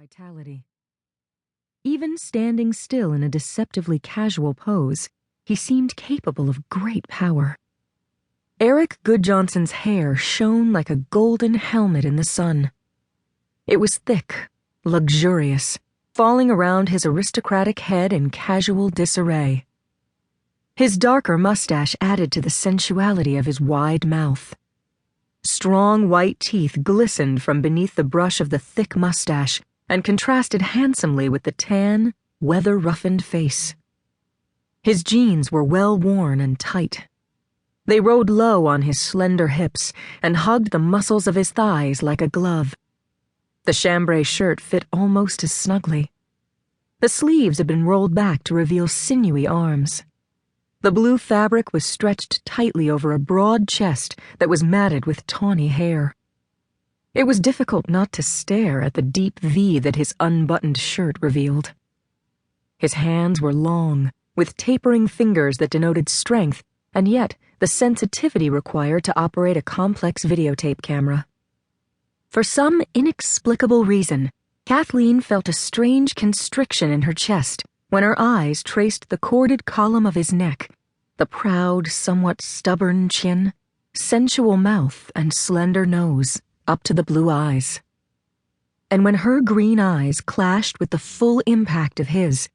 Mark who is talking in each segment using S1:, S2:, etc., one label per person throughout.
S1: vitality. Even standing still in a deceptively casual pose, he seemed capable of great power. Erik Gudjonsson's hair shone like a golden helmet in the sun. It was thick, luxurious, falling around his aristocratic head in casual disarray. His darker mustache added to the sensuality of his wide mouth. Strong white teeth glistened from beneath the brush of the thick mustache and contrasted handsomely with the tan, weather-roughened face. His jeans were well worn and tight. They rode low on his slender hips and hugged the muscles of his thighs like a glove. The chambray shirt fit almost as snugly. The sleeves had been rolled back to reveal sinewy arms. The blue fabric was stretched tightly over a broad chest that was matted with tawny hair. It was difficult not to stare at the deep V that his unbuttoned shirt revealed. His hands were long, with tapering fingers that denoted strength, and yet the sensitivity required to operate a complex videotape camera. For some inexplicable reason, Kathleen felt a strange constriction in her chest when her eyes traced the corded column of his neck, the proud, somewhat stubborn chin, sensual mouth, and slender nose, up to the blue eyes. And when her green eyes clashed with the full impact of his,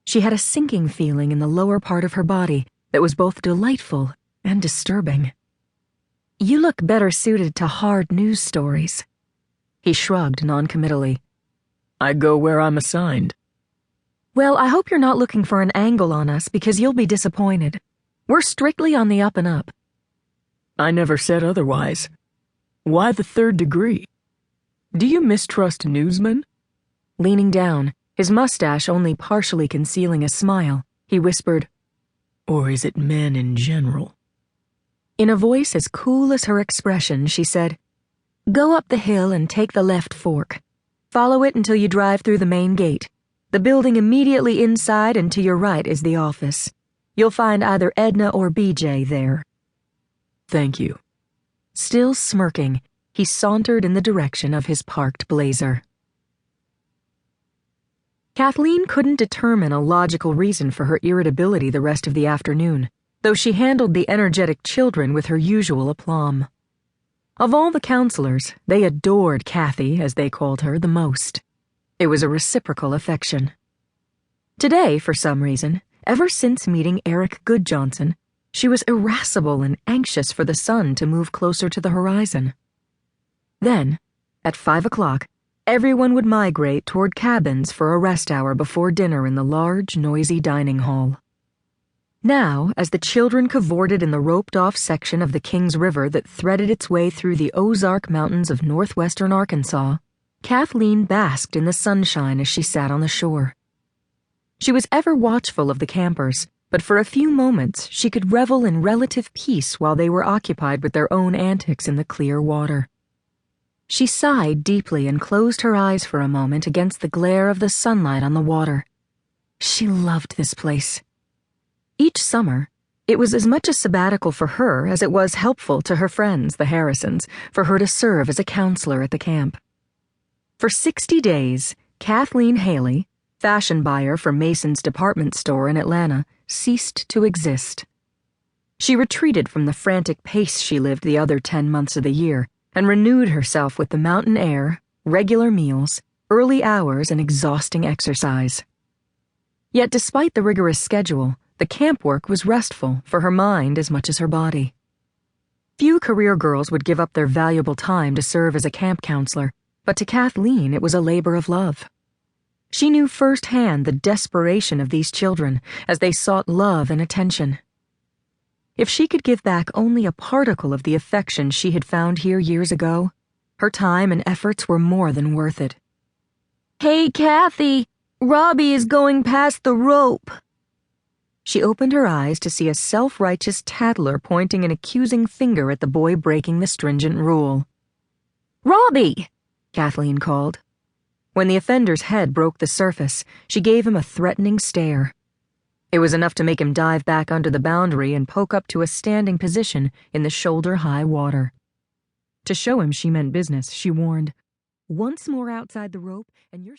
S1: she had a sinking feeling in the lower part of her body that was both delightful and disturbing. "You look better suited to hard news stories." He shrugged noncommittally.
S2: "I go where I'm assigned."
S1: "Well, I hope you're not looking for an angle on us because you'll be disappointed. We're strictly on the up and up."
S2: "I never said otherwise. Why the third degree? Do you mistrust newsmen?"
S1: Leaning down, his mustache only partially concealing a smile, he whispered,
S2: "Or is it men in general?"
S1: In a voice as cool as her expression, she said, "Go up the hill and take the left fork. Follow it until you drive through the main gate. The building immediately inside and to your right is the office. You'll find either Edna or BJ there."
S2: "Thank you."
S1: Still smirking, he sauntered in the direction of his parked Blazer. Kathleen couldn't determine a logical reason for her irritability the rest of the afternoon, though she handled the energetic children with her usual aplomb. Of all the counselors, they adored Kathy, as they called her, the most. It was a reciprocal affection. Today, for some reason, ever since meeting Erik Gudjonsson, she was irascible and anxious for the sun to move closer to the horizon. Then, at 5 o'clock, everyone would migrate toward cabins for a rest hour before dinner in the large, noisy dining hall. Now, as the children cavorted in the roped-off section of the Kings River that threaded its way through the Ozark Mountains of northwestern Arkansas, Kathleen basked in the sunshine as she sat on the shore. She was ever watchful of the campers, but for a few moments she could revel in relative peace while they were occupied with their own antics in the clear water. She sighed deeply and closed her eyes for a moment against the glare of the sunlight on the water. She loved this place. Each summer, it was as much a sabbatical for her as it was helpful to her friends, the Harrisons, for her to serve as a counselor at the camp. For 60 days, Kathleen Haley, fashion buyer for Mason's department store in Atlanta, ceased to exist. She retreated from the frantic pace she lived the other 10 months of the year and renewed herself with the mountain air, regular meals, early hours, and exhausting exercise. Yet despite the rigorous schedule, the camp work was restful for her mind as much as her body. Few career girls would give up their valuable time to serve as a camp counselor, but to Kathleen it was a labor of love. She knew firsthand the desperation of these children as they sought love and attention. If she could give back only a particle of the affection she had found here years ago, her time and efforts were more than worth it. "Hey, Kathy, Robbie is going past the rope." She opened her eyes to see a self-righteous tattler pointing an accusing finger at the boy breaking the stringent rule. "Robbie!" Kathleen called. When the offender's head broke the surface, she gave him a threatening stare. It was enough to make him dive back under the boundary and poke up to a standing position in the shoulder-high water. To show him she meant business, she warned, "Once more outside the rope, and you're..."